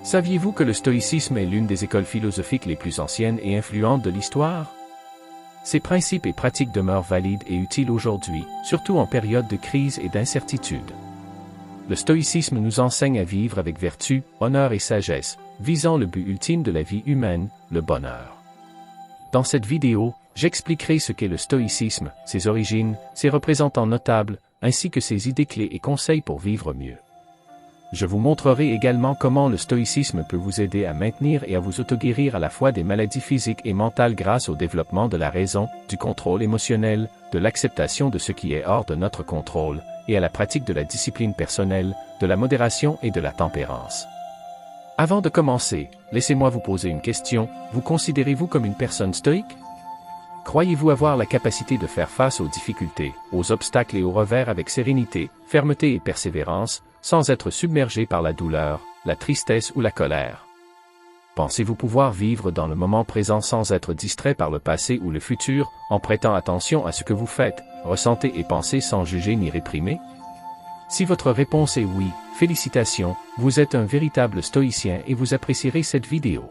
Saviez-vous que le stoïcisme est l'une des écoles philosophiques les plus anciennes et influentes de l'histoire? Ses principes et pratiques demeurent valides et utiles aujourd'hui, surtout en période de crise et d'incertitude. Le stoïcisme nous enseigne à vivre avec vertu, honneur et sagesse, visant le but ultime de la vie humaine, le bonheur. Dans cette vidéo, j'expliquerai ce qu'est le stoïcisme, ses origines, ses représentants notables, ainsi que ses idées clés et conseils pour vivre mieux. Je vous montrerai également comment le stoïcisme peut vous aider à maintenir et à vous autoguérir à la fois des maladies physiques et mentales grâce au développement de la raison, du contrôle émotionnel, de l'acceptation de ce qui est hors de notre contrôle, et à la pratique de la discipline personnelle, de la modération et de la tempérance. Avant de commencer, laissez-moi vous poser une question. Vous considérez-vous comme une personne stoïque? Croyez-vous avoir la capacité de faire face aux difficultés, aux obstacles et aux revers avec sérénité, fermeté et persévérance, sans être submergé par la douleur, la tristesse ou la colère? Pensez-vous pouvoir vivre dans le moment présent sans être distrait par le passé ou le futur, en prêtant attention à ce que vous faites, ressentez et pensez sans juger ni réprimer? Si votre réponse est oui, félicitations, vous êtes un véritable stoïcien et vous apprécierez cette vidéo.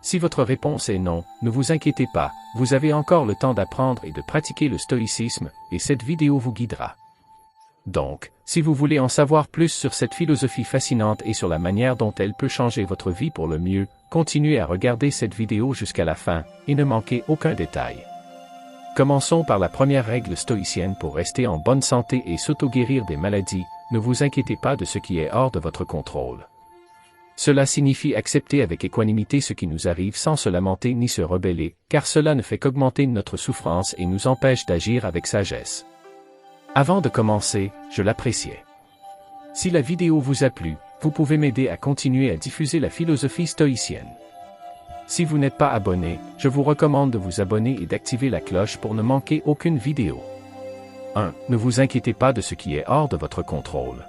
Si votre réponse est non, ne vous inquiétez pas, vous avez encore le temps d'apprendre et de pratiquer le stoïcisme, et cette vidéo vous guidera. Donc, si vous voulez en savoir plus sur cette philosophie fascinante et sur la manière dont elle peut changer votre vie pour le mieux, continuez à regarder cette vidéo jusqu'à la fin, et ne manquez aucun détail. Commençons par la première règle stoïcienne pour rester en bonne santé et s'auto-guérir des maladies, ne vous inquiétez pas de ce qui est hors de votre contrôle. Cela signifie accepter avec équanimité ce qui nous arrive sans se lamenter ni se rebeller, car cela ne fait qu'augmenter notre souffrance et nous empêche d'agir avec sagesse. Avant de commencer, je l'appréciais. Si la vidéo vous a plu, vous pouvez m'aider à continuer à diffuser la philosophie stoïcienne. Si vous n'êtes pas abonné, je vous recommande de vous abonner et d'activer la cloche pour ne manquer aucune vidéo. 1. Ne vous inquiétez pas de ce qui est hors de votre contrôle.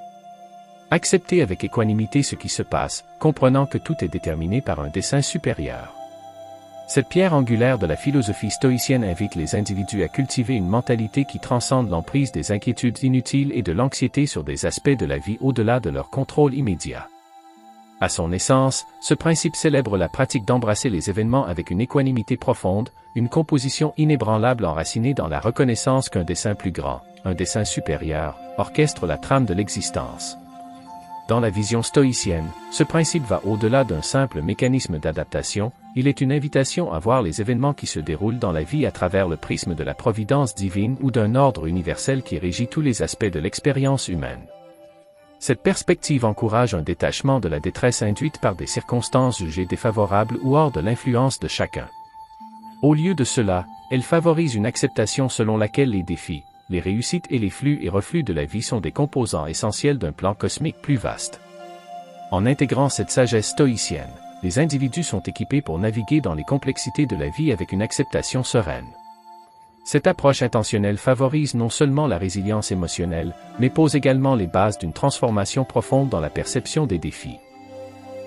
Acceptez avec équanimité ce qui se passe, comprenant que tout est déterminé par un dessein supérieur. Cette pierre angulaire de la philosophie stoïcienne invite les individus à cultiver une mentalité qui transcende l'emprise des inquiétudes inutiles et de l'anxiété sur des aspects de la vie au-delà de leur contrôle immédiat. À son essence, ce principe célèbre la pratique d'embrasser les événements avec une équanimité profonde, une composition inébranlable enracinée dans la reconnaissance qu'un dessein plus grand, un dessein supérieur, orchestre la trame de l'existence. Dans la vision stoïcienne, ce principe va au-delà d'un simple mécanisme d'adaptation, il est une invitation à voir les événements qui se déroulent dans la vie à travers le prisme de la providence divine ou d'un ordre universel qui régit tous les aspects de l'expérience humaine. Cette perspective encourage un détachement de la détresse induite par des circonstances jugées défavorables ou hors de l'influence de chacun. Au lieu de cela, elle favorise une acceptation selon laquelle les défis, les réussites et les flux et reflux de la vie sont des composants essentiels d'un plan cosmique plus vaste. En intégrant cette sagesse stoïcienne, les individus sont équipés pour naviguer dans les complexités de la vie avec une acceptation sereine. Cette approche intentionnelle favorise non seulement la résilience émotionnelle, mais pose également les bases d'une transformation profonde dans la perception des défis.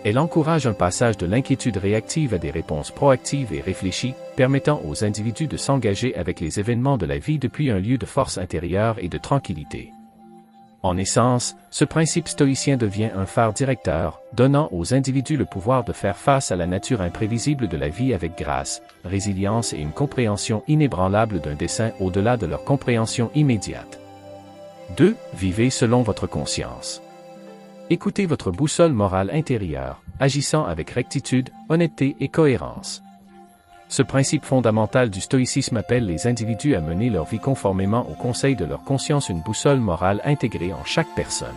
Elle encourage un passage de l'inquiétude réactive à des réponses proactives et réfléchies, permettant aux individus de s'engager avec les événements de la vie depuis un lieu de force intérieure et de tranquillité. En essence, ce principe stoïcien devient un phare directeur, donnant aux individus le pouvoir de faire face à la nature imprévisible de la vie avec grâce, résilience et une compréhension inébranlable d'un dessein au-delà de leur compréhension immédiate. 2. Vivez selon votre conscience. Écoutez votre boussole morale intérieure, agissant avec rectitude, honnêteté et cohérence. Ce principe fondamental du stoïcisme appelle les individus à mener leur vie conformément aux conseils de leur conscience, une boussole morale intégrée en chaque personne.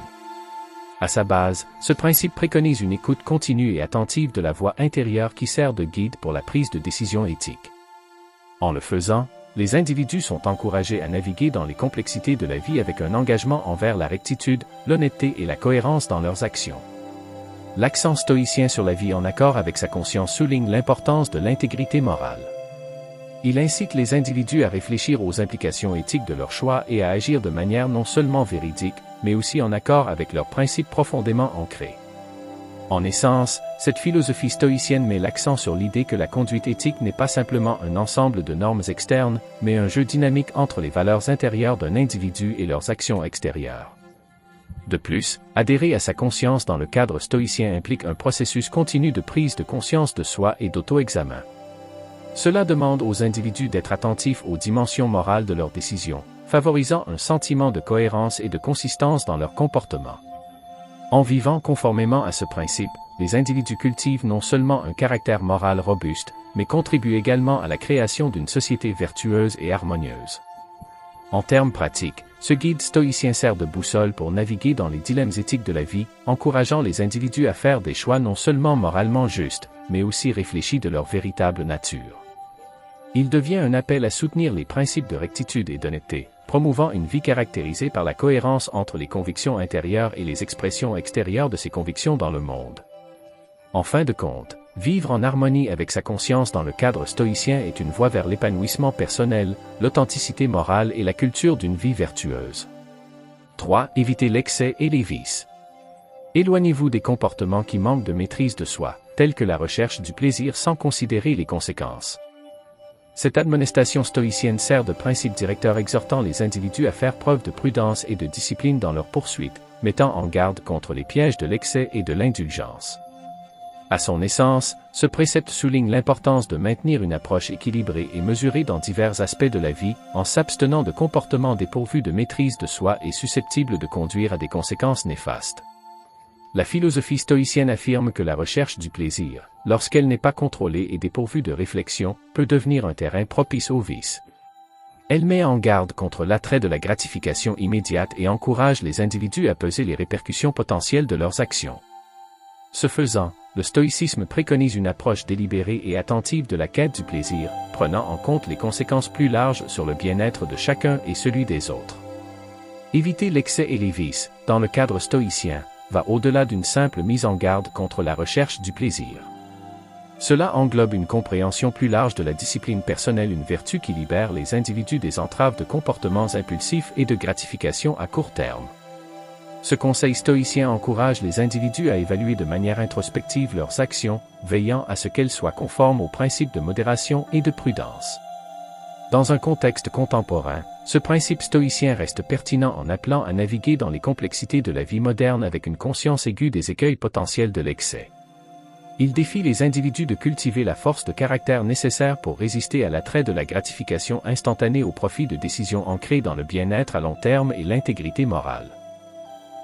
À sa base, ce principe préconise une écoute continue et attentive de la voix intérieure qui sert de guide pour la prise de décisions éthiques. En le faisant, les individus sont encouragés à naviguer dans les complexités de la vie avec un engagement envers la rectitude, l'honnêteté et la cohérence dans leurs actions. L'accent stoïcien sur la vie en accord avec sa conscience souligne l'importance de l'intégrité morale. Il incite les individus à réfléchir aux implications éthiques de leurs choix et à agir de manière non seulement véridique, mais aussi en accord avec leurs principes profondément ancrés. En essence, cette philosophie stoïcienne met l'accent sur l'idée que la conduite éthique n'est pas simplement un ensemble de normes externes, mais un jeu dynamique entre les valeurs intérieures d'un individu et leurs actions extérieures. De plus, adhérer à sa conscience dans le cadre stoïcien implique un processus continu de prise de conscience de soi et d'auto-examen. Cela demande aux individus d'être attentifs aux dimensions morales de leurs décisions, favorisant un sentiment de cohérence et de consistance dans leur comportement. En vivant conformément à ce principe, les individus cultivent non seulement un caractère moral robuste, mais contribuent également à la création d'une société vertueuse et harmonieuse. En termes pratiques, ce guide stoïcien sert de boussole pour naviguer dans les dilemmes éthiques de la vie, encourageant les individus à faire des choix non seulement moralement justes, mais aussi réfléchis de leur véritable nature. Il devient un appel à soutenir les principes de rectitude et d'honnêteté, promouvant une vie caractérisée par la cohérence entre les convictions intérieures et les expressions extérieures de ces convictions dans le monde. En fin de compte, vivre en harmonie avec sa conscience dans le cadre stoïcien est une voie vers l'épanouissement personnel, l'authenticité morale et la culture d'une vie vertueuse. 3. Évitez l'excès et les vices. Éloignez-vous des comportements qui manquent de maîtrise de soi, tels que la recherche du plaisir sans considérer les conséquences. Cette admonestation stoïcienne sert de principe directeur exhortant les individus à faire preuve de prudence et de discipline dans leurs poursuites, mettant en garde contre les pièges de l'excès et de l'indulgence. À son essence, ce précepte souligne l'importance de maintenir une approche équilibrée et mesurée dans divers aspects de la vie, en s'abstenant de comportements dépourvus de maîtrise de soi et susceptibles de conduire à des conséquences néfastes. La philosophie stoïcienne affirme que la recherche du plaisir, lorsqu'elle n'est pas contrôlée et dépourvue de réflexion, peut devenir un terrain propice au vice. Elle met en garde contre l'attrait de la gratification immédiate et encourage les individus à peser les répercussions potentielles de leurs actions. Ce faisant, le stoïcisme préconise une approche délibérée et attentive de la quête du plaisir, prenant en compte les conséquences plus larges sur le bien-être de chacun et celui des autres. Éviter l'excès et les vices, dans le cadre stoïcien, va au-delà d'une simple mise en garde contre la recherche du plaisir. Cela englobe une compréhension plus large de la discipline personnelle, une vertu qui libère les individus des entraves de comportements impulsifs et de gratification à court terme. Ce conseil stoïcien encourage les individus à évaluer de manière introspective leurs actions, veillant à ce qu'elles soient conformes aux principes de modération et de prudence. Dans un contexte contemporain, ce principe stoïcien reste pertinent en appelant à naviguer dans les complexités de la vie moderne avec une conscience aiguë des écueils potentiels de l'excès. Il défie les individus de cultiver la force de caractère nécessaire pour résister à l'attrait de la gratification instantanée au profit de décisions ancrées dans le bien-être à long terme et l'intégrité morale.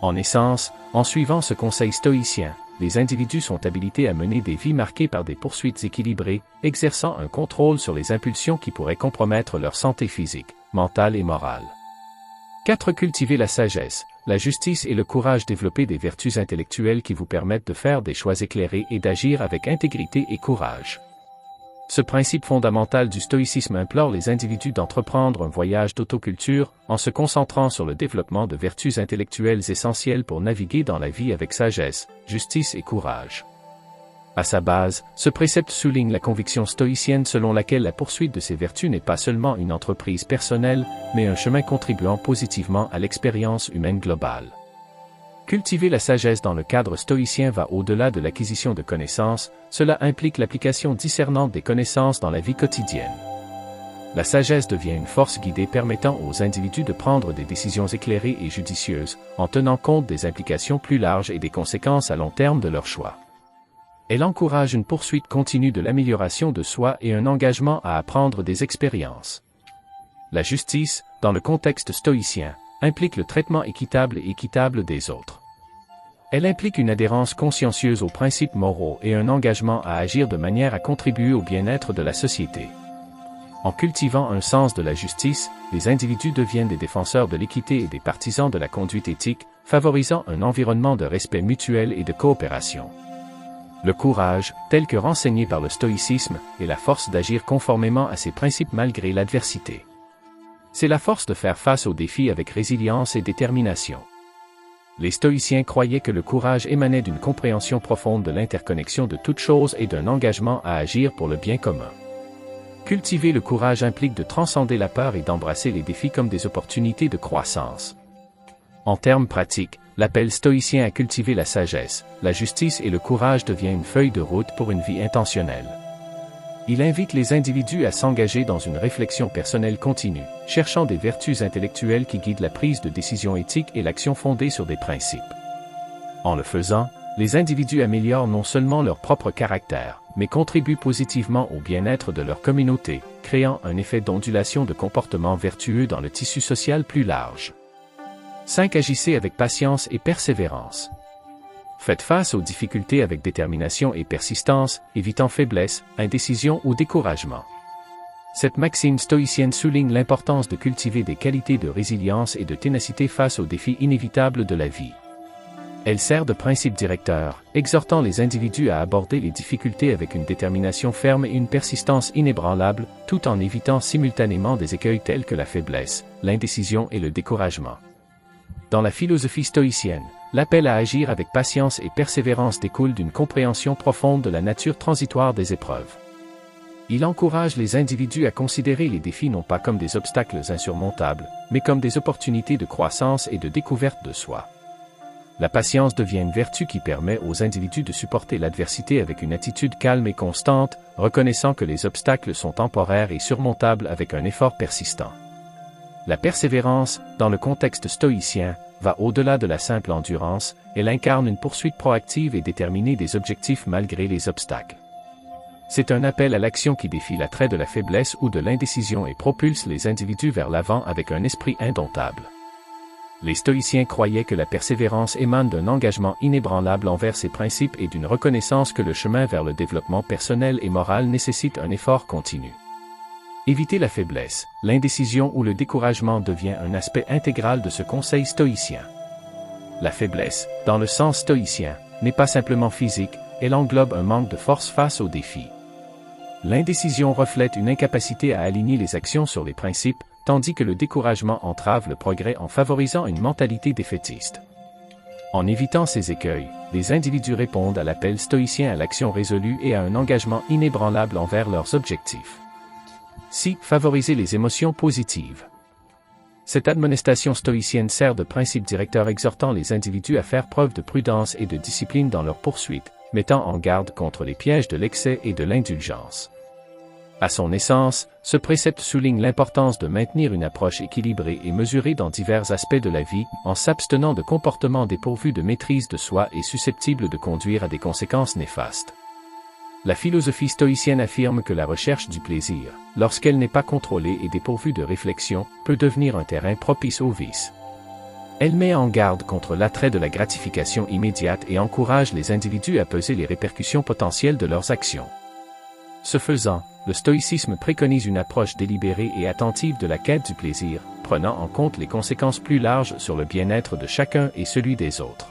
En essence, en suivant ce conseil stoïcien, les individus sont habilités à mener des vies marquées par des poursuites équilibrées, exerçant un contrôle sur les impulsions qui pourraient compromettre leur santé physique, mentale et morale. 4. Cultiver la sagesse, la justice et le courage. Développer des vertus intellectuelles qui vous permettent de faire des choix éclairés et d'agir avec intégrité et courage. Ce principe fondamental du stoïcisme implore les individus d'entreprendre un voyage d'autoculture, en se concentrant sur le développement de vertus intellectuelles essentielles pour naviguer dans la vie avec sagesse, justice et courage. À sa base, ce précepte souligne la conviction stoïcienne selon laquelle la poursuite de ces vertus n'est pas seulement une entreprise personnelle, mais un chemin contribuant positivement à l'expérience humaine globale. Cultiver la sagesse dans le cadre stoïcien va au-delà de l'acquisition de connaissances, cela implique l'application discernante des connaissances dans la vie quotidienne. La sagesse devient une force guidée permettant aux individus de prendre des décisions éclairées et judicieuses, en tenant compte des implications plus larges et des conséquences à long terme de leurs choix. Elle encourage une poursuite continue de l'amélioration de soi et un engagement à apprendre des expériences. La justice, dans le contexte stoïcien, implique le traitement équitable et équitable des autres. Elle implique une adhérence consciencieuse aux principes moraux et un engagement à agir de manière à contribuer au bien-être de la société. En cultivant un sens de la justice, les individus deviennent des défenseurs de l'équité et des partisans de la conduite éthique, favorisant un environnement de respect mutuel et de coopération. Le courage, tel que renseigné par le stoïcisme, est la force d'agir conformément à ces principes malgré l'adversité. C'est la force de faire face aux défis avec résilience et détermination. Les stoïciens croyaient que le courage émanait d'une compréhension profonde de l'interconnexion de toutes choses et d'un engagement à agir pour le bien commun. Cultiver le courage implique de transcender la peur et d'embrasser les défis comme des opportunités de croissance. En termes pratiques, l'appel stoïcien à cultiver la sagesse, la justice et le courage devient une feuille de route pour une vie intentionnelle. Il invite les individus à s'engager dans une réflexion personnelle continue, cherchant des vertus intellectuelles qui guident la prise de décision éthique et l'action fondée sur des principes. En le faisant, les individus améliorent non seulement leur propre caractère, mais contribuent positivement au bien-être de leur communauté, créant un effet d'ondulation de comportements vertueux dans le tissu social plus large. 5. Agissez avec patience et persévérance. Faites face aux difficultés avec détermination et persistance, évitant faiblesse, indécision ou découragement. Cette maxime stoïcienne souligne l'importance de cultiver des qualités de résilience et de ténacité face aux défis inévitables de la vie. Elle sert de principe directeur, exhortant les individus à aborder les difficultés avec une détermination ferme et une persistance inébranlable, tout en évitant simultanément des écueils tels que la faiblesse, l'indécision et le découragement. Dans la philosophie stoïcienne, l'appel à agir avec patience et persévérance découle d'une compréhension profonde de la nature transitoire des épreuves. Il encourage les individus à considérer les défis non pas comme des obstacles insurmontables, mais comme des opportunités de croissance et de découverte de soi. La patience devient une vertu qui permet aux individus de supporter l'adversité avec une attitude calme et constante, reconnaissant que les obstacles sont temporaires et surmontables avec un effort persistant. La persévérance, dans le contexte stoïcien, va au-delà de la simple endurance, elle incarne une poursuite proactive et déterminée des objectifs malgré les obstacles. C'est un appel à l'action qui défie l'attrait de la faiblesse ou de l'indécision et propulse les individus vers l'avant avec un esprit indomptable. Les stoïciens croyaient que la persévérance émane d'un engagement inébranlable envers ses principes et d'une reconnaissance que le chemin vers le développement personnel et moral nécessite un effort continu. Éviter la faiblesse, l'indécision ou le découragement devient un aspect intégral de ce conseil stoïcien. La faiblesse, dans le sens stoïcien, n'est pas simplement physique, elle englobe un manque de force face aux défis. L'indécision reflète une incapacité à aligner les actions sur les principes, tandis que le découragement entrave le progrès en favorisant une mentalité défaitiste. En évitant ces écueils, les individus répondent à l'appel stoïcien à l'action résolue et à un engagement inébranlable envers leurs objectifs. 6. Favoriser les émotions positives. Cette admonestation stoïcienne sert de principe directeur exhortant les individus à faire preuve de prudence et de discipline dans leur poursuite, mettant en garde contre les pièges de l'excès et de l'indulgence. À son essence, ce précepte souligne l'importance de maintenir une approche équilibrée et mesurée dans divers aspects de la vie, en s'abstenant de comportements dépourvus de maîtrise de soi et susceptibles de conduire à des conséquences néfastes. La philosophie stoïcienne affirme que la recherche du plaisir, lorsqu'elle n'est pas contrôlée et dépourvue de réflexion, peut devenir un terrain propice au vice. Elle met en garde contre l'attrait de la gratification immédiate et encourage les individus à peser les répercussions potentielles de leurs actions. Ce faisant, le stoïcisme préconise une approche délibérée et attentive de la quête du plaisir, prenant en compte les conséquences plus larges sur le bien-être de chacun et celui des autres.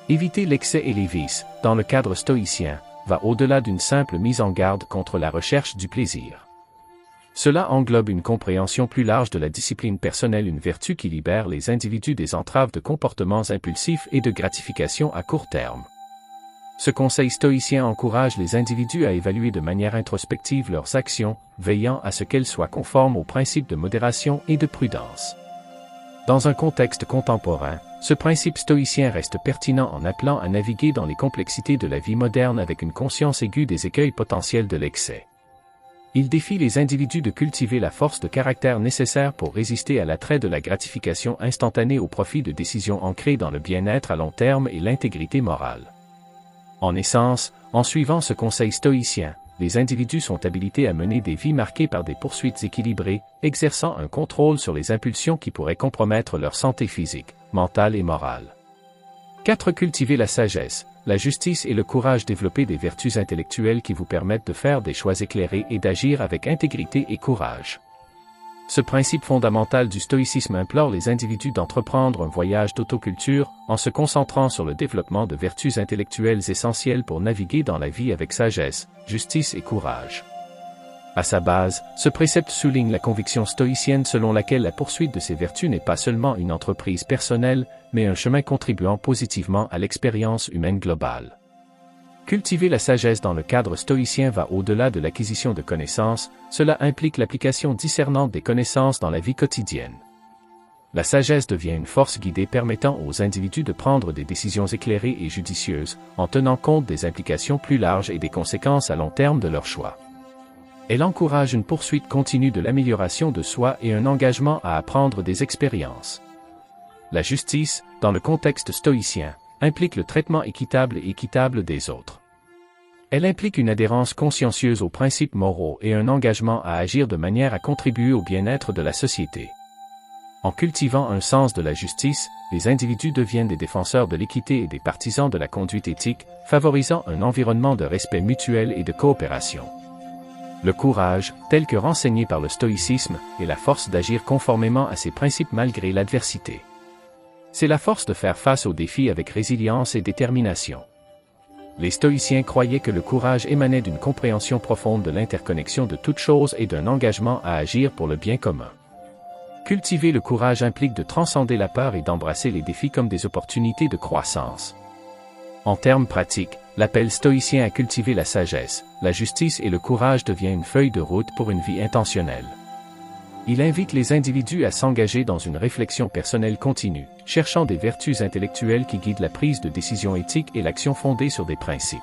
Éviter l'excès et les vices, dans le cadre stoïcien, va au-delà d'une simple mise en garde contre la recherche du plaisir. Cela englobe une compréhension plus large de la discipline personnelle, une vertu qui libère les individus des entraves de comportements impulsifs et de gratification à court terme. Ce conseil stoïcien encourage les individus à évaluer de manière introspective leurs actions, veillant à ce qu'elles soient conformes aux principes de modération et de prudence. Dans un contexte contemporain, ce principe stoïcien reste pertinent en appelant à naviguer dans les complexités de la vie moderne avec une conscience aiguë des écueils potentiels de l'excès. Il défie les individus de cultiver la force de caractère nécessaire pour résister à l'attrait de la gratification instantanée au profit de décisions ancrées dans le bien-être à long terme et l'intégrité morale. En essence, en suivant ce conseil stoïcien, les individus sont habilités à mener des vies marquées par des poursuites équilibrées, exerçant un contrôle sur les impulsions qui pourraient compromettre leur santé physique, mentale et morale. 4. Cultiver la sagesse, la justice et le courage. Développer des vertus intellectuelles qui vous permettent de faire des choix éclairés et d'agir avec intégrité et courage. Ce principe fondamental du stoïcisme implore les individus d'entreprendre un voyage d'autoculture, en se concentrant sur le développement de vertus intellectuelles essentielles pour naviguer dans la vie avec sagesse, justice et courage. À sa base, ce précepte souligne la conviction stoïcienne selon laquelle la poursuite de ces vertus n'est pas seulement une entreprise personnelle, mais un chemin contribuant positivement à l'expérience humaine globale. Cultiver la sagesse dans le cadre stoïcien va au-delà de l'acquisition de connaissances, cela implique l'application discernante des connaissances dans la vie quotidienne. La sagesse devient une force guidée permettant aux individus de prendre des décisions éclairées et judicieuses, en tenant compte des implications plus larges et des conséquences à long terme de leurs choix. Elle encourage une poursuite continue de l'amélioration de soi et un engagement à apprendre des expériences. La justice, dans le contexte stoïcien, implique le traitement équitable et équitable des autres. Elle implique une adhérence consciencieuse aux principes moraux et un engagement à agir de manière à contribuer au bien-être de la société. En cultivant un sens de la justice, les individus deviennent des défenseurs de l'équité et des partisans de la conduite éthique, favorisant un environnement de respect mutuel et de coopération. Le courage, tel que renseigné par le stoïcisme, est la force d'agir conformément à ses principes malgré l'adversité. C'est la force de faire face aux défis avec résilience et détermination. Les stoïciens croyaient que le courage émanait d'une compréhension profonde de l'interconnexion de toutes choses et d'un engagement à agir pour le bien commun. Cultiver le courage implique de transcender la peur et d'embrasser les défis comme des opportunités de croissance. En termes pratiques, l'appel stoïcien à cultiver la sagesse, la justice et le courage devient une feuille de route pour une vie intentionnelle. Il invite les individus à s'engager dans une réflexion personnelle continue, cherchant des vertus intellectuelles qui guident la prise de décisions éthiques et l'action fondée sur des principes.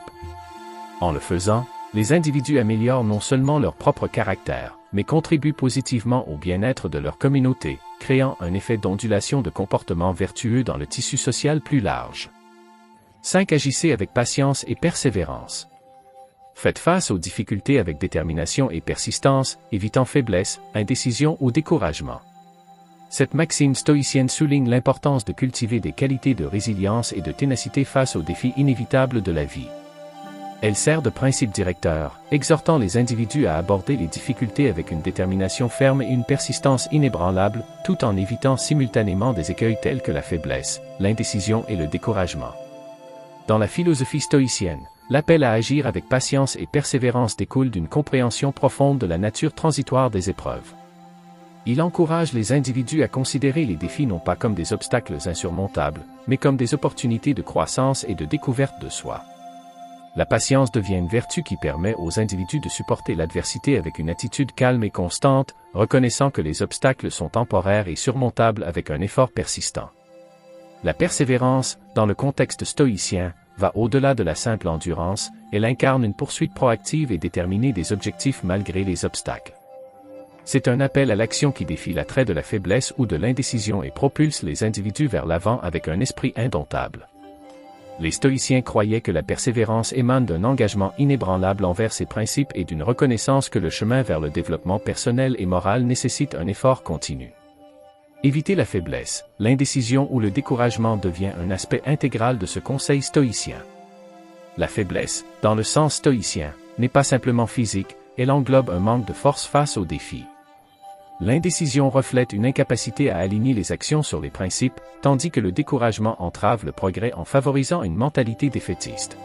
En le faisant, les individus améliorent non seulement leur propre caractère, mais contribuent positivement au bien-être de leur communauté, créant un effet d'ondulation de comportements vertueux dans le tissu social plus large. 5. Agissez avec patience et persévérance. Faites face aux difficultés avec détermination et persistance, évitant faiblesse, indécision ou découragement. Cette maxime stoïcienne souligne l'importance de cultiver des qualités de résilience et de ténacité face aux défis inévitables de la vie. Elle sert de principe directeur, exhortant les individus à aborder les difficultés avec une détermination ferme et une persistance inébranlable, tout en évitant simultanément des écueils tels que la faiblesse, l'indécision et le découragement. Dans la philosophie stoïcienne, l'appel à agir avec patience et persévérance découle d'une compréhension profonde de la nature transitoire des épreuves. Il encourage les individus à considérer les défis non pas comme des obstacles insurmontables, mais comme des opportunités de croissance et de découverte de soi. La patience devient une vertu qui permet aux individus de supporter l'adversité avec une attitude calme et constante, reconnaissant que les obstacles sont temporaires et surmontables avec un effort persistant. La persévérance, dans le contexte stoïcien, va au-delà de la simple endurance, elle incarne une poursuite proactive et déterminée des objectifs malgré les obstacles. C'est un appel à l'action qui défie l'attrait de la faiblesse ou de l'indécision et propulse les individus vers l'avant avec un esprit indomptable. Les stoïciens croyaient que la persévérance émane d'un engagement inébranlable envers ses principes et d'une reconnaissance que le chemin vers le développement personnel et moral nécessite un effort continu. Éviter la faiblesse, l'indécision ou le découragement devient un aspect intégral de ce conseil stoïcien. La faiblesse, dans le sens stoïcien, n'est pas simplement physique, elle englobe un manque de force face aux défis. L'indécision reflète une incapacité à aligner les actions sur les principes, tandis que le découragement entrave le progrès en favorisant une mentalité défaitiste.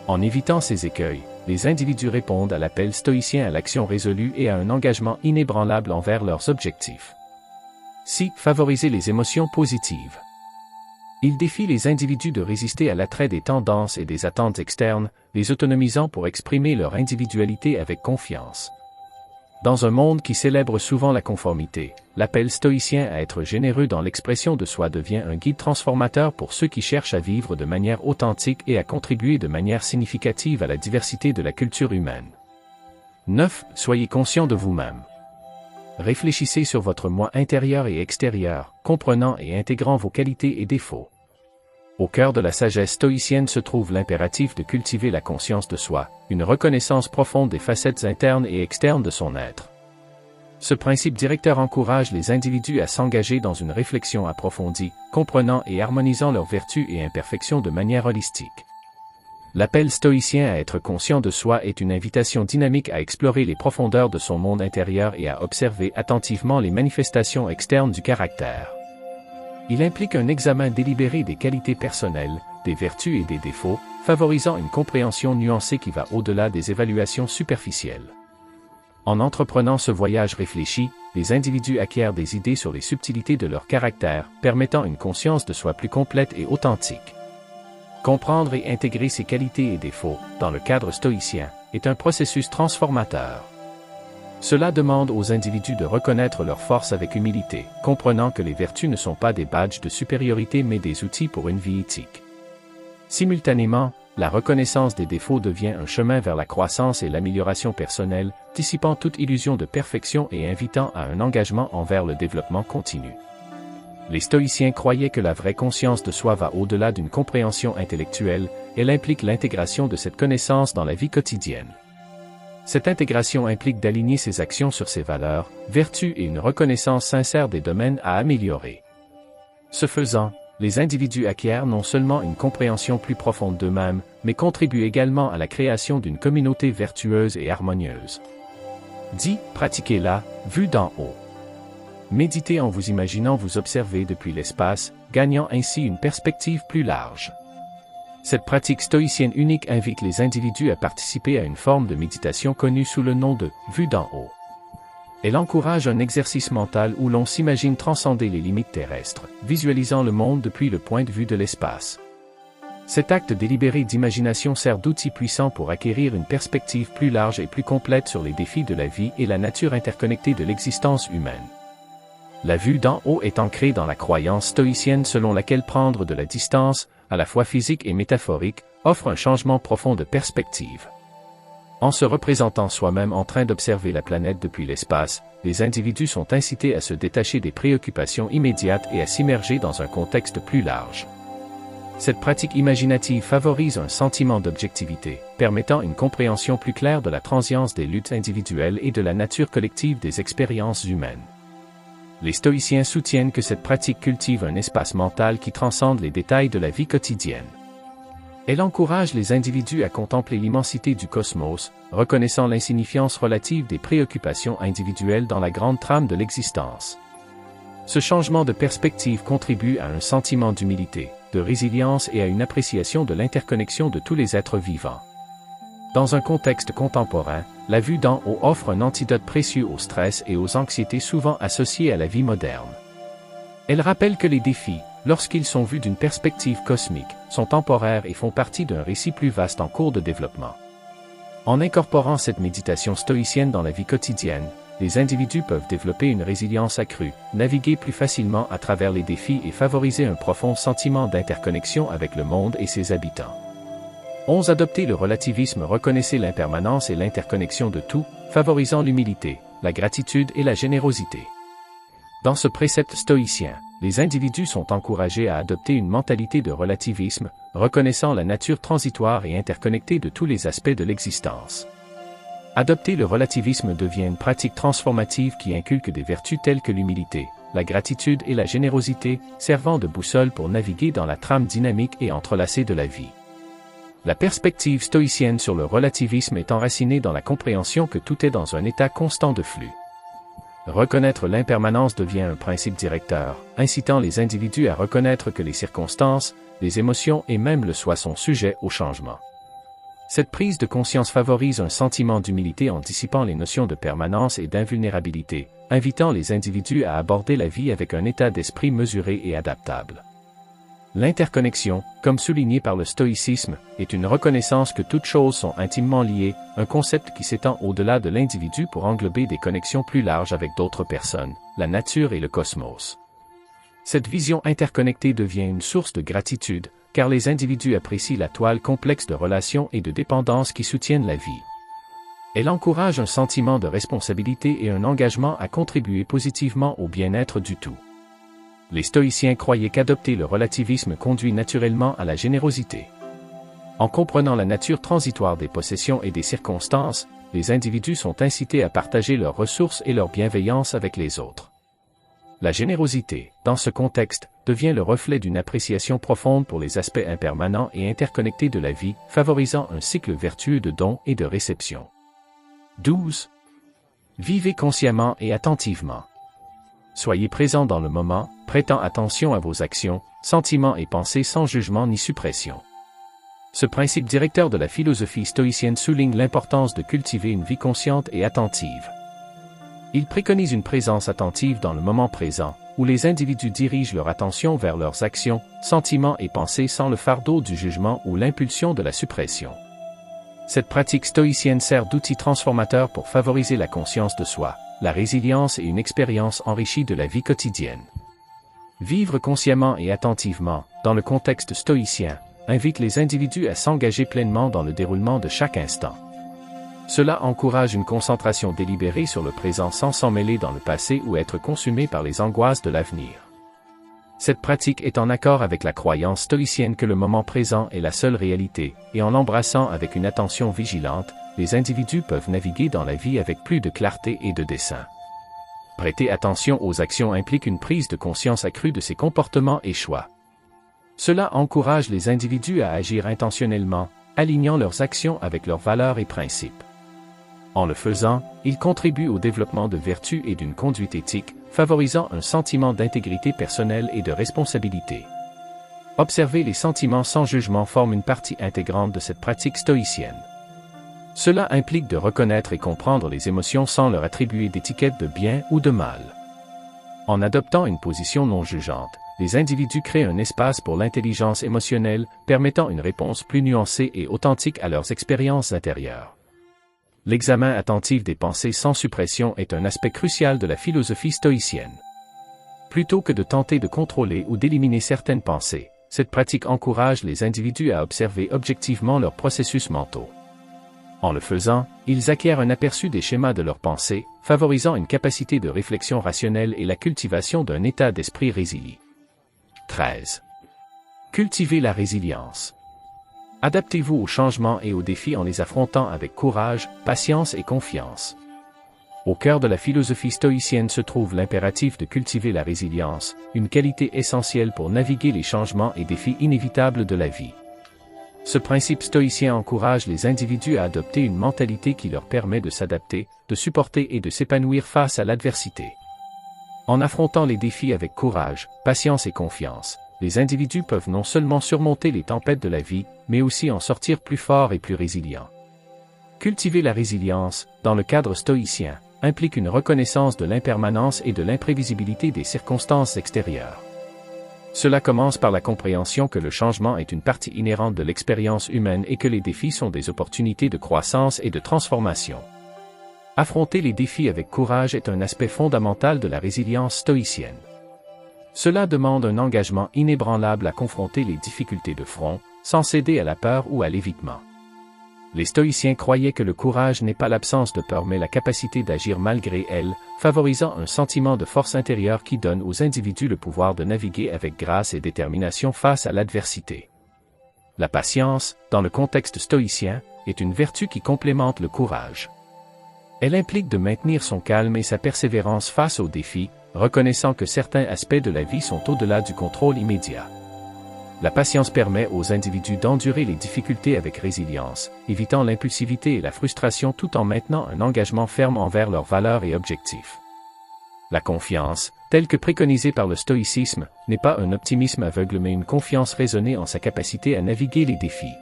En évitant ces écueils, les individus répondent à l'appel stoïcien à l'action résolue et à un engagement inébranlable envers leurs objectifs. 6. Favoriser les émotions positives. Il défie les individus de résister à l'attrait des tendances et des attentes externes, les autonomisant pour exprimer leur individualité avec confiance. Dans un monde qui célèbre souvent la conformité, l'appel stoïcien à être généreux dans l'expression de soi devient un guide transformateur pour ceux qui cherchent à vivre de manière authentique et à contribuer de manière significative à la diversité de la culture humaine. 9. Soyez conscient de vous-même. Réfléchissez sur votre moi intérieur et extérieur, comprenant et intégrant vos qualités et défauts. Au cœur de la sagesse stoïcienne se trouve l'impératif de cultiver la conscience de soi, une reconnaissance profonde des facettes internes et externes de son être. Ce principe directeur encourage les individus à s'engager dans une réflexion approfondie, comprenant et harmonisant leurs vertus et imperfections de manière holistique. L'appel stoïcien à être conscient de soi est une invitation dynamique à explorer les profondeurs de son monde intérieur et à observer attentivement les manifestations externes du caractère. Il implique un examen délibéré des qualités personnelles, des vertus et des défauts, favorisant une compréhension nuancée qui va au-delà des évaluations superficielles. En entreprenant ce voyage réfléchi, les individus acquièrent des idées sur les subtilités de leur caractère, permettant une conscience de soi plus complète et authentique. Comprendre et intégrer ses qualités et défauts, dans le cadre stoïcien, est un processus transformateur. Cela demande aux individus de reconnaître leurs forces avec humilité, comprenant que les vertus ne sont pas des badges de supériorité mais des outils pour une vie éthique. Simultanément, la reconnaissance des défauts devient un chemin vers la croissance et l'amélioration personnelle, dissipant toute illusion de perfection et invitant à un engagement envers le développement continu. Les stoïciens croyaient que la vraie conscience de soi va au-delà d'une compréhension intellectuelle, elle implique l'intégration de cette connaissance dans la vie quotidienne. Cette intégration implique d'aligner ses actions sur ses valeurs, vertus et une reconnaissance sincère des domaines à améliorer. Ce faisant, les individus acquièrent non seulement une compréhension plus profonde d'eux-mêmes, mais contribuent également à la création d'une communauté vertueuse et harmonieuse. 10. Pratiquez-la, vue d'en haut. Méditez en vous imaginant vous observer depuis l'espace, gagnant ainsi une perspective plus large. Cette pratique stoïcienne unique invite les individus à participer à une forme de méditation connue sous le nom de « vue d'en haut ». Elle encourage un exercice mental où l'on s'imagine transcender les limites terrestres, visualisant le monde depuis le point de vue de l'espace. Cet acte délibéré d'imagination sert d'outil puissant pour acquérir une perspective plus large et plus complète sur les défis de la vie et la nature interconnectée de l'existence humaine. La vue d'en haut est ancrée dans la croyance stoïcienne selon laquelle prendre de la distance, à la fois physique et métaphorique, offre un changement profond de perspective. En se représentant soi-même en train d'observer la planète depuis l'espace, les individus sont incités à se détacher des préoccupations immédiates et à s'immerger dans un contexte plus large. Cette pratique imaginative favorise un sentiment d'objectivité, permettant une compréhension plus claire de la transience des luttes individuelles et de la nature collective des expériences humaines. Les stoïciens soutiennent que cette pratique cultive un espace mental qui transcende les détails de la vie quotidienne. Elle encourage les individus à contempler l'immensité du cosmos, reconnaissant l'insignifiance relative des préoccupations individuelles dans la grande trame de l'existence. Ce changement de perspective contribue à un sentiment d'humilité, de résilience et à une appréciation de l'interconnexion de tous les êtres vivants. Dans un contexte contemporain, la vue d'en haut offre un antidote précieux au stress et aux anxiétés souvent associées à la vie moderne. Elle rappelle que les défis, lorsqu'ils sont vus d'une perspective cosmique, sont temporaires et font partie d'un récit plus vaste en cours de développement. En incorporant cette méditation stoïcienne dans la vie quotidienne, les individus peuvent développer une résilience accrue, naviguer plus facilement à travers les défis et favoriser un profond sentiment d'interconnexion avec le monde et ses habitants. 11. Adopter le relativisme. Reconnaissez l'impermanence et l'interconnexion de tout, favorisant l'humilité, la gratitude et la générosité. Dans ce précepte stoïcien, les individus sont encouragés à adopter une mentalité de relativisme, reconnaissant la nature transitoire et interconnectée de tous les aspects de l'existence. Adopter le relativisme devient une pratique transformative qui inculque des vertus telles que l'humilité, la gratitude et la générosité, servant de boussole pour naviguer dans la trame dynamique et entrelacée de la vie. La perspective stoïcienne sur le relativisme est enracinée dans la compréhension que tout est dans un état constant de flux. Reconnaître l'impermanence devient un principe directeur, incitant les individus à reconnaître que les circonstances, les émotions et même le soi sont sujets au changement. Cette prise de conscience favorise un sentiment d'humilité en dissipant les notions de permanence et d'invulnérabilité, invitant les individus à aborder la vie avec un état d'esprit mesuré et adaptable. L'interconnexion, comme souligné par le stoïcisme, est une reconnaissance que toutes choses sont intimement liées, un concept qui s'étend au-delà de l'individu pour englober des connexions plus larges avec d'autres personnes, la nature et le cosmos. Cette vision interconnectée devient une source de gratitude, car les individus apprécient la toile complexe de relations et de dépendance qui soutiennent la vie. Elle encourage un sentiment de responsabilité et un engagement à contribuer positivement au bien-être du tout. Les stoïciens croyaient qu'adopter le relativisme conduit naturellement à la générosité. En comprenant la nature transitoire des possessions et des circonstances, les individus sont incités à partager leurs ressources et leur bienveillance avec les autres. La générosité, dans ce contexte, devient le reflet d'une appréciation profonde pour les aspects impermanents et interconnectés de la vie, favorisant un cycle vertueux de dons et de réception. 12. Vivez consciemment et attentivement. Soyez présent dans le moment, prêtant attention à vos actions, sentiments et pensées sans jugement ni suppression. Ce principe directeur de la philosophie stoïcienne souligne l'importance de cultiver une vie consciente et attentive. Il préconise une présence attentive dans le moment présent, où les individus dirigent leur attention vers leurs actions, sentiments et pensées sans le fardeau du jugement ou l'impulsion de la suppression. Cette pratique stoïcienne sert d'outil transformateur pour favoriser la conscience de soi, la résilience et une expérience enrichie de la vie quotidienne. Vivre consciemment et attentivement, dans le contexte stoïcien, invite les individus à s'engager pleinement dans le déroulement de chaque instant. Cela encourage une concentration délibérée sur le présent sans s'emmêler dans le passé ou être consumé par les angoisses de l'avenir. Cette pratique est en accord avec la croyance stoïcienne que le moment présent est la seule réalité, et en l'embrassant avec une attention vigilante, les individus peuvent naviguer dans la vie avec plus de clarté et de dessein. Prêter attention aux actions implique une prise de conscience accrue de ses comportements et choix. Cela encourage les individus à agir intentionnellement, alignant leurs actions avec leurs valeurs et principes. En le faisant, ils contribuent au développement de vertus et d'une conduite éthique, favorisant un sentiment d'intégrité personnelle et de responsabilité. Observer les sentiments sans jugement forme une partie intégrante de cette pratique stoïcienne. Cela implique de reconnaître et comprendre les émotions sans leur attribuer d'étiquette de bien ou de mal. En adoptant une position non jugeante, les individus créent un espace pour l'intelligence émotionnelle, permettant une réponse plus nuancée et authentique à leurs expériences intérieures. L'examen attentif des pensées sans suppression est un aspect crucial de la philosophie stoïcienne. Plutôt que de tenter de contrôler ou d'éliminer certaines pensées, cette pratique encourage les individus à observer objectivement leurs processus mentaux. En le faisant, ils acquièrent un aperçu des schémas de leurs pensées, favorisant une capacité de réflexion rationnelle et la cultivation d'un état d'esprit résilient. 13. Cultivez la résilience. Adaptez-vous aux changements et aux défis en les affrontant avec courage, patience et confiance. Au cœur de la philosophie stoïcienne se trouve l'impératif de cultiver la résilience, une qualité essentielle pour naviguer les changements et défis inévitables de la vie. Ce principe stoïcien encourage les individus à adopter une mentalité qui leur permet de s'adapter, de supporter et de s'épanouir face à l'adversité. En affrontant les défis avec courage, patience et confiance, les individus peuvent non seulement surmonter les tempêtes de la vie, mais aussi en sortir plus forts et plus résilients. Cultiver la résilience, dans le cadre stoïcien, implique une reconnaissance de l'impermanence et de l'imprévisibilité des circonstances extérieures. Cela commence par la compréhension que le changement est une partie inhérente de l'expérience humaine et que les défis sont des opportunités de croissance et de transformation. Affronter les défis avec courage est un aspect fondamental de la résilience stoïcienne. Cela demande un engagement inébranlable à confronter les difficultés de front, sans céder à la peur ou à l'évitement. Les stoïciens croyaient que le courage n'est pas l'absence de peur mais la capacité d'agir malgré elle, favorisant un sentiment de force intérieure qui donne aux individus le pouvoir de naviguer avec grâce et détermination face à l'adversité. La patience, dans le contexte stoïcien, est une vertu qui complémente le courage. Elle implique de maintenir son calme et sa persévérance face aux défis, reconnaissant que certains aspects de la vie sont au-delà du contrôle immédiat. La patience permet aux individus d'endurer les difficultés avec résilience, évitant l'impulsivité et la frustration tout en maintenant un engagement ferme envers leurs valeurs et objectifs. La confiance, telle que préconisée par le stoïcisme, n'est pas un optimisme aveugle mais une confiance raisonnée en sa capacité à naviguer les défis.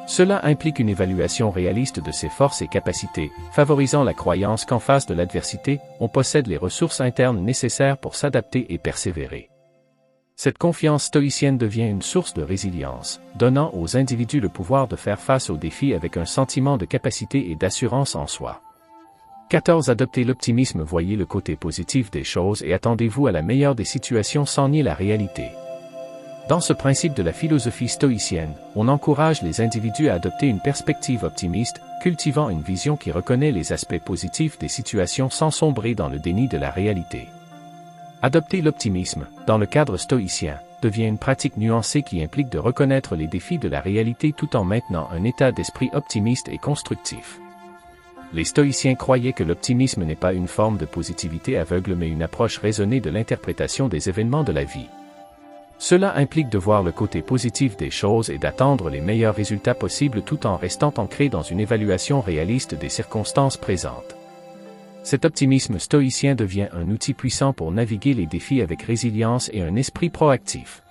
Cela implique une évaluation réaliste de ses forces et capacités, favorisant la croyance qu'en face de l'adversité, on possède les ressources internes nécessaires pour s'adapter et persévérer. Cette confiance stoïcienne devient une source de résilience, donnant aux individus le pouvoir de faire face aux défis avec un sentiment de capacité et d'assurance en soi. 14. Adoptez l'optimisme. Voyez le côté positif des choses et attendez-vous à la meilleure des situations sans nier la réalité. Dans ce principe de la philosophie stoïcienne, on encourage les individus à adopter une perspective optimiste, cultivant une vision qui reconnaît les aspects positifs des situations sans sombrer dans le déni de la réalité. Adopter l'optimisme, dans le cadre stoïcien, devient une pratique nuancée qui implique de reconnaître les défis de la réalité tout en maintenant un état d'esprit optimiste et constructif. Les stoïciens croyaient que l'optimisme n'est pas une forme de positivité aveugle mais une approche raisonnée de l'interprétation des événements de la vie. Cela implique de voir le côté positif des choses et d'attendre les meilleurs résultats possibles tout en restant ancré dans une évaluation réaliste des circonstances présentes. Cet optimisme stoïcien devient un outil puissant pour naviguer les défis avec résilience et un esprit proactif.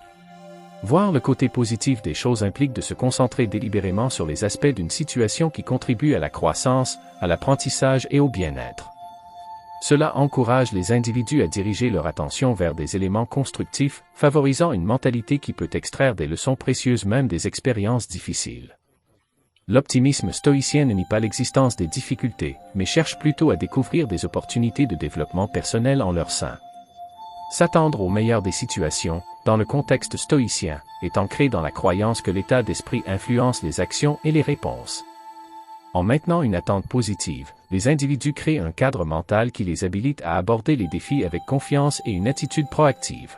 Voir le côté positif des choses implique de se concentrer délibérément sur les aspects d'une situation qui contribuent à la croissance, à l'apprentissage et au bien-être. Cela encourage les individus à diriger leur attention vers des éléments constructifs, favorisant une mentalité qui peut extraire des leçons précieuses même des expériences difficiles. L'optimisme stoïcien ne nie pas l'existence des difficultés, mais cherche plutôt à découvrir des opportunités de développement personnel en leur sein. S'attendre au meilleur des situations, dans le contexte stoïcien, est ancrée dans la croyance que l'état d'esprit influence les actions et les réponses. En maintenant une attente positive, les individus créent un cadre mental qui les habilite à aborder les défis avec confiance et une attitude proactive.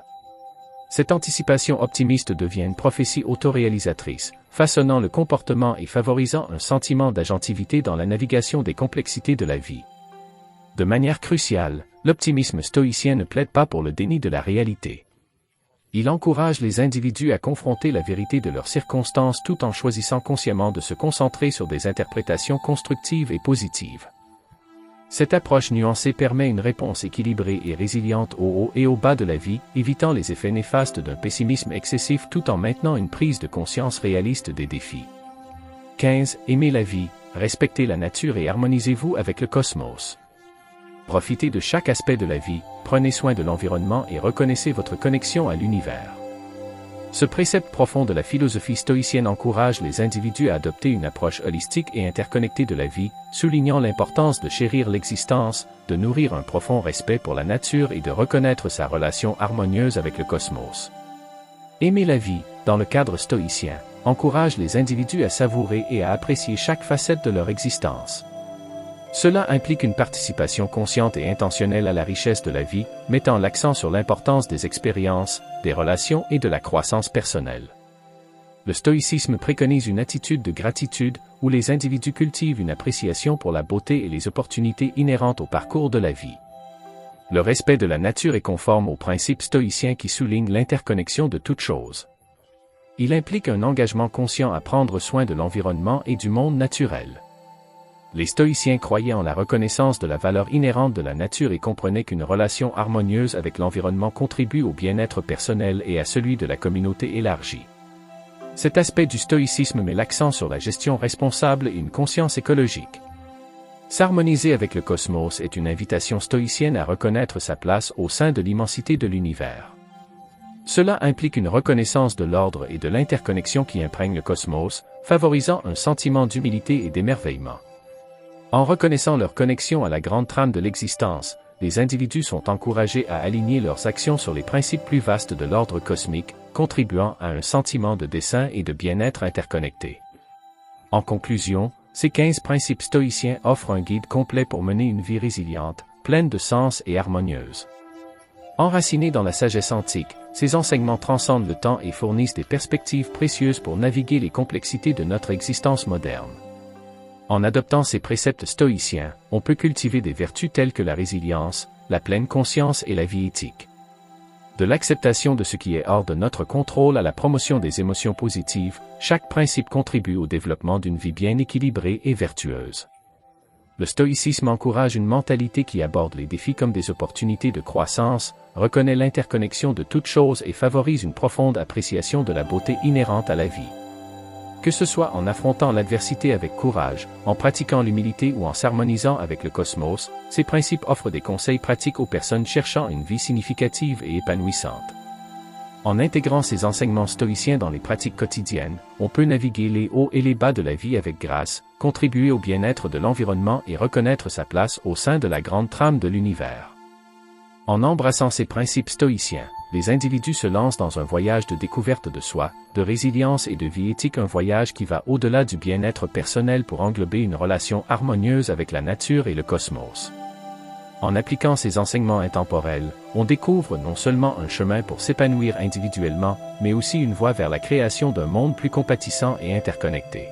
Cette anticipation optimiste devient une prophétie autoréalisatrice, façonnant le comportement et favorisant un sentiment d'agentivité dans la navigation des complexités de la vie. De manière cruciale, l'optimisme stoïcien ne plaide pas pour le déni de la réalité. Il encourage les individus à confronter la vérité de leurs circonstances tout en choisissant consciemment de se concentrer sur des interprétations constructives et positives. Cette approche nuancée permet une réponse équilibrée et résiliente au haut et au bas de la vie, évitant les effets néfastes d'un pessimisme excessif tout en maintenant une prise de conscience réaliste des défis. 15. Aimez la vie, respectez la nature et harmonisez-vous avec le cosmos. Profitez de chaque aspect de la vie, prenez soin de l'environnement et reconnaissez votre connexion à l'univers. Ce précepte profond de la philosophie stoïcienne encourage les individus à adopter une approche holistique et interconnectée de la vie, soulignant l'importance de chérir l'existence, de nourrir un profond respect pour la nature et de reconnaître sa relation harmonieuse avec le cosmos. Aimer la vie, dans le cadre stoïcien, encourage les individus à savourer et à apprécier chaque facette de leur existence. Cela implique une participation consciente et intentionnelle à la richesse de la vie, mettant l'accent sur l'importance des expériences, des relations et de la croissance personnelle. Le stoïcisme préconise une attitude de gratitude, où les individus cultivent une appréciation pour la beauté et les opportunités inhérentes au parcours de la vie. Le respect de la nature est conforme aux principes stoïciens qui soulignent l'interconnexion de toutes choses. Il implique un engagement conscient à prendre soin de l'environnement et du monde naturel. Les stoïciens croyaient en la reconnaissance de la valeur inhérente de la nature et comprenaient qu'une relation harmonieuse avec l'environnement contribue au bien-être personnel et à celui de la communauté élargie. Cet aspect du stoïcisme met l'accent sur la gestion responsable et une conscience écologique. S'harmoniser avec le cosmos est une invitation stoïcienne à reconnaître sa place au sein de l'immensité de l'univers. Cela implique une reconnaissance de l'ordre et de l'interconnexion qui imprègne le cosmos, favorisant un sentiment d'humilité et d'émerveillement. En reconnaissant leur connexion à la grande trame de l'existence, les individus sont encouragés à aligner leurs actions sur les principes plus vastes de l'ordre cosmique, contribuant à un sentiment de dessein et de bien-être interconnecté. En conclusion, ces 15 principes stoïciens offrent un guide complet pour mener une vie résiliente, pleine de sens et harmonieuse. Enracinés dans la sagesse antique, ces enseignements transcendent le temps et fournissent des perspectives précieuses pour naviguer les complexités de notre existence moderne. En adoptant ces préceptes stoïciens, on peut cultiver des vertus telles que la résilience, la pleine conscience et la vie éthique. De l'acceptation de ce qui est hors de notre contrôle à la promotion des émotions positives, chaque principe contribue au développement d'une vie bien équilibrée et vertueuse. Le stoïcisme encourage une mentalité qui aborde les défis comme des opportunités de croissance, reconnaît l'interconnexion de toutes choses et favorise une profonde appréciation de la beauté inhérente à la vie. Que ce soit en affrontant l'adversité avec courage, en pratiquant l'humilité ou en s'harmonisant avec le cosmos, ces principes offrent des conseils pratiques aux personnes cherchant une vie significative et épanouissante. En intégrant ces enseignements stoïciens dans les pratiques quotidiennes, on peut naviguer les hauts et les bas de la vie avec grâce, contribuer au bien-être de l'environnement et reconnaître sa place au sein de la grande trame de l'univers. En embrassant ces principes stoïciens, les individus se lancent dans un voyage de découverte de soi, de résilience et de vie éthique, un voyage qui va au-delà du bien-être personnel pour englober une relation harmonieuse avec la nature et le cosmos. En appliquant ces enseignements intemporels, on découvre non seulement un chemin pour s'épanouir individuellement, mais aussi une voie vers la création d'un monde plus compatissant et interconnecté.